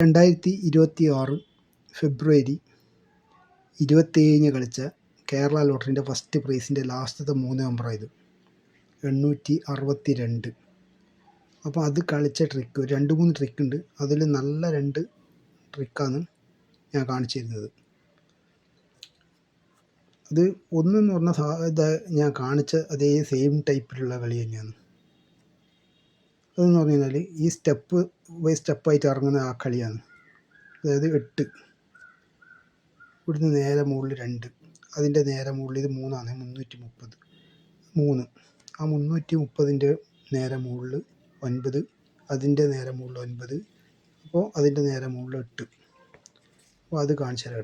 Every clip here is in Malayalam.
2026 ഫെബ്രുവരി 27 കളിച്ച കേരള ലോട്ടറിൻ്റെ ഫസ്റ്റ് പ്രൈസിൻ്റെ ലാസ്റ്റത്തെ 3 നമ്പറാണ് ഇത് 862. അപ്പോൾ അത് കളിച്ച ട്രിക്ക് 2-3 ട്രിക്കുണ്ട്. അതിൽ നല്ല 2 ട്രിക്കാണ് ഞാൻ കാണിച്ചു തരുന്നത്. അത് ഒന്നെന്ന് പറഞ്ഞാൽ ഞാൻ കാണിച്ച അതേ സെയിം ടൈപ്പിലുള്ള കളി തന്നെയാണ്. അതെന്ന് പറഞ്ഞു കഴിഞ്ഞാൽ ഈ സ്റ്റെപ്പ് ബൈ സ്റ്റെപ്പായിട്ട് ഇറങ്ങുന്ന ആ കളിയാണ്. അതായത് 8, ഇവിടുന്ന് നേരെ മുകളിൽ 2, അതിൻ്റെ നേരെ മുകളിൽ ഇത് 3ആണ്, 330, 3, ആ 330ൻ്റെ നേരെ മുകളിൽ 9, അതിൻ്റെ നേരെ മുകളിൽ 9, അപ്പോൾ അതിൻ്റെ നേരെ മുകളിൽ 8. അപ്പോൾ അത് കാണിച്ചു തരാം.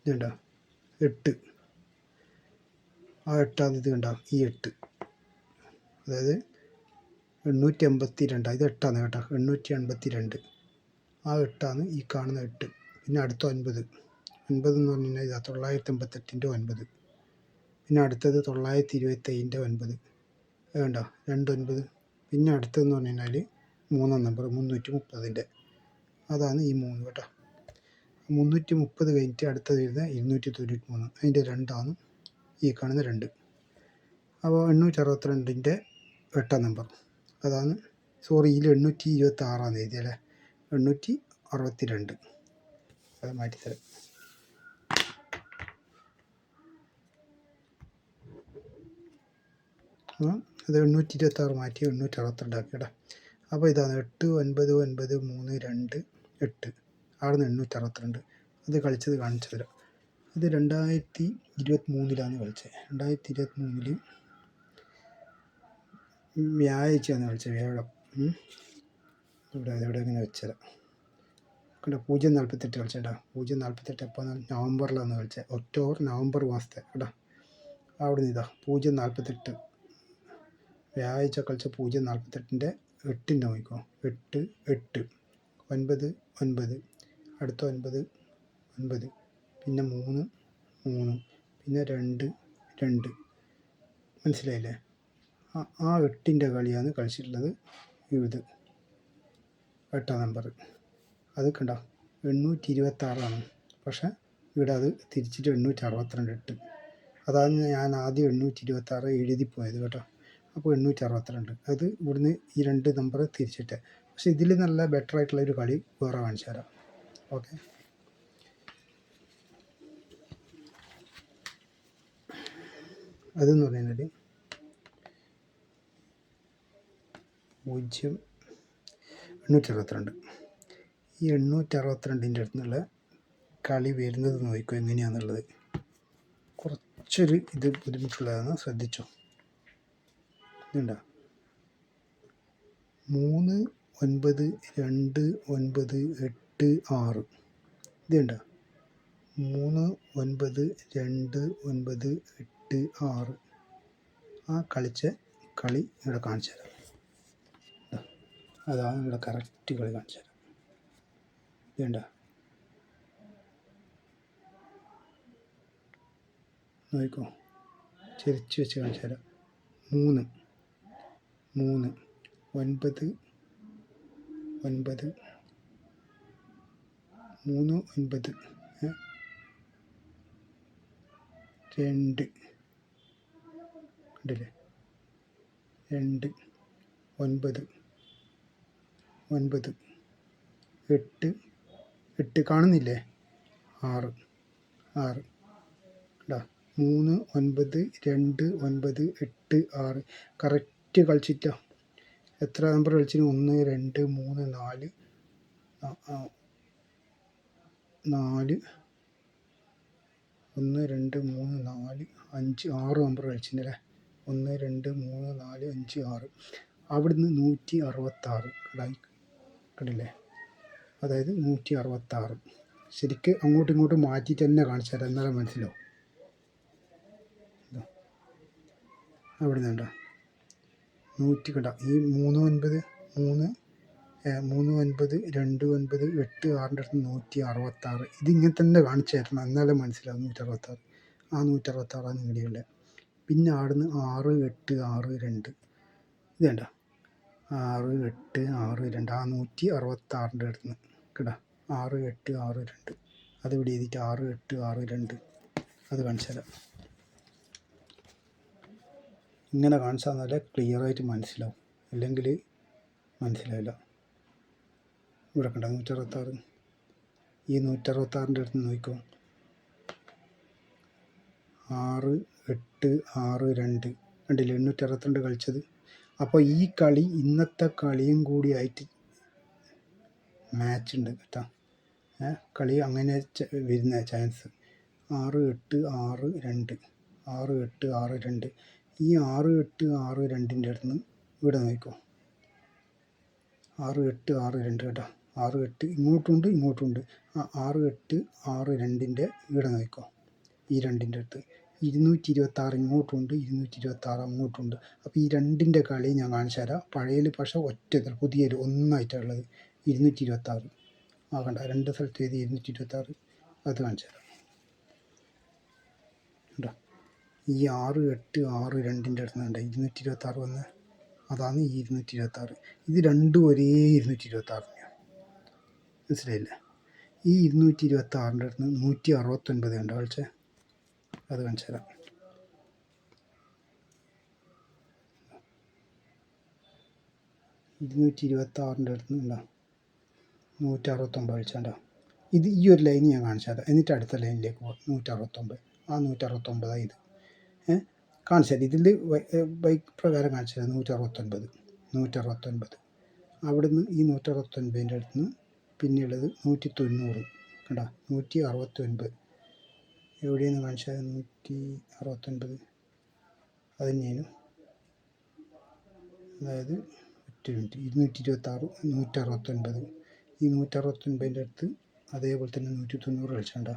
ഇടാം ഇതുണ്ടോ 8, ആ 8ആണ് ഇത് കണ്ടോ, ഈ 8, അതായത് 882, ഇത് 8ആണ് കേട്ടോ, 882, ആ 8ആണ് ഈ കാണുന്ന 8. പിന്നെ അടുത്ത 9 എന്ന് പറഞ്ഞു കഴിഞ്ഞാൽ ഇതാ 988ൻ്റെ 9. പിന്നെ അടുത്തത് 927ൻ്റെ 9, വേണ്ട 2 9. പിന്നെ അടുത്തതെന്ന് പറഞ്ഞു കഴിഞ്ഞാൽ 3-ാം നമ്പർ 330ൻ്റെ, അതാണ് ഈ 3 കേട്ടോ. 330 കഴിഞ്ഞിട്ട് അടുത്തത് വരുന്നത് 293, അതിൻ്റെ 2ആണ് ഈ കാണുന്ന 2. അപ്പോൾ 862ൻ്റെ 8-ാം നമ്പർ, അതാണ് സോറി, ഇതിൽ 826 എഴുതിയല്ലേ, 862. അത് മാറ്റിത്തരാം. അത് 826 മാറ്റി 862 ആക്കിയടാ. അപ്പോൾ ഇതാണ് 8 9 9 3 2 8, അവിടെ നിന്ന് 862. അത് കളിച്ചത് കാണിച്ചു തരാം. ഇത് 2023 കളിച്ചത്. 2023 വ്യാഴാഴ്ചയാണ് കളിച്ചത്, വ്യാഴം. ഇവിടെ ഇങ്ങനെ വെച്ചുതരാം. കേട്ടോ 048 കളിച്ചേട്ടാ. 048 എപ്പോൾ നവംബറിലാണ് കളിച്ചത്, ഒക്ടോബർ നവംബർ മാസത്തെ കേട്ടോ. അവിടെ നിന്ന് ഇതാ 048 വ്യാഴാഴ്ച കളിച്ച 048ൻ്റെ 8ൻ്റെ നോക്കിക്കോ, 8 8 9 9, അടുത്ത 9 9, പിന്നെ 3 3, പിന്നെ 2 2. മനസ്സിലായില്ലേ? ആ 8ൻ്റെ കളിയാണ് കളിച്ചിട്ടുള്ളത്. ഇത് 8-ാം നമ്പർ അത് കണ്ടോ 826ആണ്. പക്ഷേ ഇവിടെ അത് തിരിച്ചിട്ട് 862 8. അതാണ് ഞാൻ ആദ്യം 826 എഴുതിപ്പോയത് കേട്ടോ. അപ്പോൾ 862, അത് ഇവിടുന്ന് ഈ 2 നമ്പർ തിരിച്ചിട്ട്. പക്ഷേ ഇതിൽ നല്ല ബെറ്റർ ആയിട്ടുള്ളൊരു കളി വേറെ കാണിച്ചു തരാം. ഓക്കെ, അതെന്ന് പറയുന്നത് 862. ഈ 862ൻ്റെ അടുത്തുനിന്നുള്ള കളി വരുന്നത് നോക്കിക്കോ എങ്ങനെയാണെന്നുള്ളത്. കുറച്ചൊരു ഇത് ബുദ്ധിമുട്ടുള്ളതാണ്, ശ്രദ്ധിച്ചോ. ഇതുണ്ടോ 3 9 2 9 8 6, ഇതുണ്ടോ 3 9 2 9 8 6. ആ കളിച്ച കളി ഇവിടെ കാണിച്ചു തരാം. അതാണ് ഇവിടെ കറക്റ്റ് കളി കാണിച്ചു തരാം. ഇതുണ്ടോ നോക്കിക്കോ, ചെരിച്ച് വെച്ച് കാണിച്ചു തരാം. 3 3 9 9 3 9 2 കണ്ടില്ലേ, 2 9 9 8 8 കാണുന്നില്ലേ, 6 6 കേട്ടോ. 3 9 2 9 8 6 കറക്റ്റ് കളിച്ചിട്ടോ. എത്ര നമ്പർ കളിച്ചിന്? 1 2 3 4 4 1 2 3 4 5 6 നമ്പർ കളിച്ചിട്ടുണ്ടല്ലേ. 1 2 3 4 5 6. അവിടുന്ന് 166 കണ്ടില്ലേ, അതായത് 166. ശരിക്ക് അങ്ങോട്ടും ഇങ്ങോട്ടും മാറ്റിയിട്ട് തന്നെ കാണിച്ചു തരാം, എന്നാലും മനസ്സിലാവും. അവിടെ നിന്നുണ്ടോ 100 കണ്ട, ഈ 3 9 3 9 2 9 8 6ൻ്റെ അടുത്ത് 166. ഇതിങ്ങനെ തന്നെ കാണിച്ചു തരണം, എന്നാലും മനസ്സിലാവും. 166, ആ 166ആണ് ഇങ്ങനെയുള്ളത്. പിന്നെ അവിടുന്ന് 6 8 6 2, ഇത് വേണ്ട 6 8 6 2 ആ 166 അടുത്ത് കേട്ടോ 6 8 6 2 അത് ഇവിടെ എഴുതിയിട്ട് 6 8 6 2 അത് കാണിച്ചു തരാം. ഇങ്ങനെ കാണിച്ചാൽ നല്ല ക്ലിയറായിട്ട് മനസ്സിലാവും, അല്ലെങ്കിൽ മനസ്സിലാവില്ല. ഇവിടെ കണ്ട 166, ഈ 166 അടുത്ത് നോക്കിക്കോ 6 8 6 2 കണ്ടില്ലേ 862 കളിച്ചത്. അപ്പോൾ ഈ കളി ഇന്നത്തെ കളിയും കൂടി ആയിട്ട് മാച്ച് ഉണ്ട് കേട്ടോ. കളി അങ്ങനെ വരുന്ന ചാൻസ് 6 8 6 2 6 8 6 2 ഈ 6 8 6 2ൻ്റെ അടുത്ത് ഇവിടെ നോക്കിക്കോ 6 8 6 2 കേട്ടോ 6 8 ഇങ്ങോട്ടുണ്ട് ഇങ്ങോട്ടുണ്ട് 6 8 6 2ൻ്റെ ഇവിടെ നോക്കിക്കോ ഈ രണ്ടിൻ്റെ അടുത്ത് 226 ഇങ്ങോട്ടുണ്ട് 226 അങ്ങോട്ടുണ്ട്. അപ്പോൾ ഈ രണ്ടിൻ്റെ കളി ഞാൻ കാണിച്ചു തരാം. പഴയതിൽ പക്ഷേ ഒറ്റ പുതിയൊരു ഒന്നായിട്ടുള്ളത് 226 ആകണ്ട, രണ്ട് സ്ഥലത്ത് എഴുതി 226 അത് കാണിച്ചു തരാം കേട്ടോ. ഈ 6 8 6 2ൻ്റെ അടുത്ത് കണ്ട 226 വന്ന് അതാണ് ഈ 226. ഇത് രണ്ടും ഒരേ 226 മനസ്സിലായില്ലേ. ഈ 226ൻ്റെ അടുത്ത് 169 കണ്ടോ കളിച്ചേ, അത് കാണിച്ചു തരാം. ഇരുന്നൂറ്റി 226ൻ്റെ അടുത്ത് ഉണ്ടോ 169 കളിച്ചാണ്ടോ. ഇത് ഈ ഒരു ലൈൻ ഞാൻ കാണിച്ചു തരാം, എന്നിട്ട് അടുത്ത ലൈനിലേക്ക് പോകും 169. ആ 169 ഇത് കാണിച്ചു തരാം. ഇതിൽ ബൈക്ക് പ്രകാരം കാണിച്ചു തരാം 169 അവിടുന്ന് ഈ 169ൻ്റെ അടുത്ത് നിന്ന് പിന്നെയുള്ളത് 190 കേട്ടോ 169 എവിടെയാണ് കാണിച്ചത് 169 അത് തന്നെയാണ്. അതായത് 226 169 ഈ 169ൻ്റെ അടുത്ത് അതേപോലെ തന്നെ 190 കളിച്ചണ്ട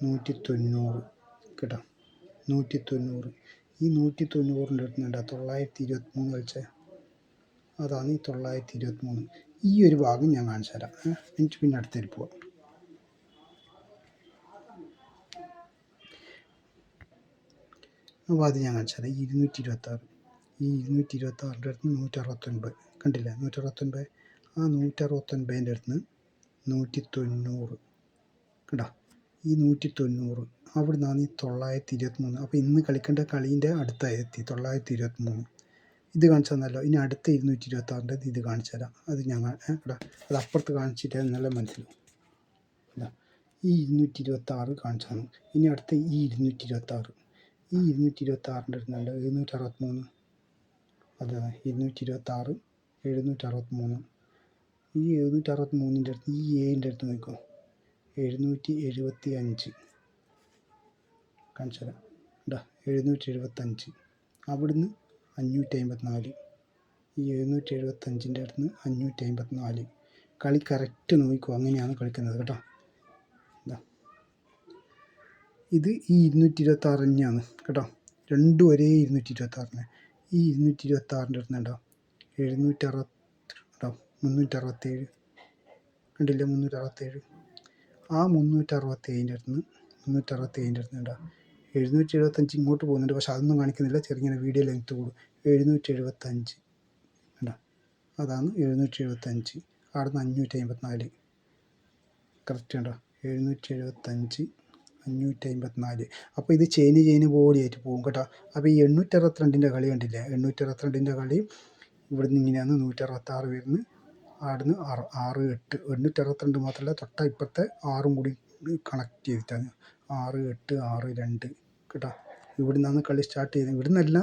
190 കേട്ടോ 190 ഈ 190ൻ്റെ അടുത്ത് വേണ്ട 923 കളിച്ചേ അതാണ് ഈ 923. ഈ ഒരു ഭാഗം ഞാൻ കാണിച്ചു തരാം, എനിക്ക് പിന്നെ അടുത്തേക്ക് പോവാം. അപ്പോൾ അത് ഞാൻ കാണിച്ചു തരാം. 226 ഈ 226ൻ്റെ അടുത്ത് 169 കണ്ടില്ലേ 169 ആ 169ൻ്റെ അടുത്ത് 190 കേട്ടോ ഈ 190 അവിടെ നിന്നാണ് ഈ 923. അപ്പോൾ ഇന്ന് കളിക്കേണ്ട കളീൻ്റെ അടുത്തായി 923 ഇത് കാണിച്ചു തന്നല്ലോ. ഇനി അടുത്ത 226ൻ്റെ ഇത് കാണിച്ചു തരാം. അത് ഞാൻ കേട്ടോ അത് അപ്പുറത്ത് കാണിച്ചിട്ട് നല്ല മനസ്സിലാവും. ഈ 226 കാണിച്ചു തന്നു. ഇനി അടുത്ത ഈ 226 ഈ 226ൻ്റെ അടുത്തുണ്ട് 763 അതെ 226 763 ഈ 763ൻ്റെ അടുത്ത് ഈ ഏഴിൻ്റെ അടുത്ത് നോക്കോ 775 കാണിച്ചു തരാം കേട്ടോ 775 അവിടുന്ന് 554 ഈ 775ൻ്റെ അടുത്ത് 554 കളി കറക്റ്റ് നോക്കിക്കോ അങ്ങനെയാണ് കളിക്കുന്നത് കേട്ടോ. ഇത് ഈ 226 തന്നെയാണ് കേട്ടോ, രണ്ടും ഒരേ 226. ഈ 226ൻ്റെ അടുത്ത് കേട്ടോ 760 കേട്ടോ 367 കണ്ടില്ല 367 ആ 367ൻ്റെ അടുത്ത് 367ൻ്റെ അടുത്ത് കേട്ടോ 775 ഇങ്ങോട്ട് പോകുന്നുണ്ട്, പക്ഷെ അതൊന്നും കാണിക്കുന്നില്ല, ചെറിയ വീഡിയോ ലെങ്ത്ത് കൂടും. 775 കേട്ടോ അതാണ് 775 അവിടുന്ന് 554 കറക്റ്റ് കേട്ടോ 775 554. അപ്പോൾ ഇത് ചെയിന് ബോഡിയായിട്ട് പോകും കേട്ടോ. അപ്പോൾ ഈ 862ൻ്റെ കളി കണ്ടില്ലേ 862ൻ്റെ കളി ഇവിടുന്ന് ഇങ്ങനെയാണ് 166 വരുന്നത് അവിടുന്ന് 6 8 862 മാത്രമല്ല തൊട്ട ഇപ്പോഴത്തെ 6ഉം കൂടി കണക്ട് ചെയ്തിട്ടാണ് 6 8 6 2 കേട്ടോ. ഇവിടെ നിന്നാണ് കളി സ്റ്റാർട്ട് ചെയ്തത്. ഇവിടെ നിന്നല്ല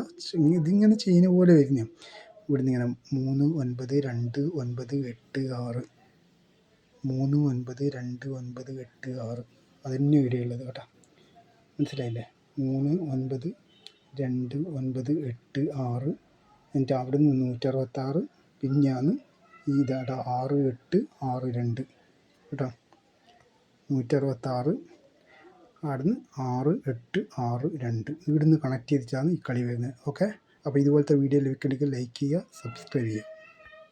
ഇതിങ്ങനെ ചെയിന് പോലെ വരുന്നത്. ഇവിടുന്ന് ഇങ്ങനെ 3 9 2 9 8 6 3 9 2 9 8 6 അതന്നെ ഇവിടെയുള്ളത് കേട്ടോ മനസ്സിലായില്ലേ 3 9 2 9 8 6 എന്നിട്ട് അവിടെ നിന്ന് 166 പിന്നെയാണ് ഈ ഇതാ 6 8 6 2 കേട്ടോ 166 അവിടുന്ന് 6 8 6 2 ഇവിടുന്ന് കണക്ട് ചെയ്തിട്ടാണ് ഈ കളി വരുന്നത്. ഓക്കെ, അപ്പോൾ ഇതുപോലത്തെ വീഡിയോ ലഭിക്കണമെങ്കിൽ ലൈക്ക് ചെയ്യുക, സബ്സ്ക്രൈബ് ചെയ്യുക.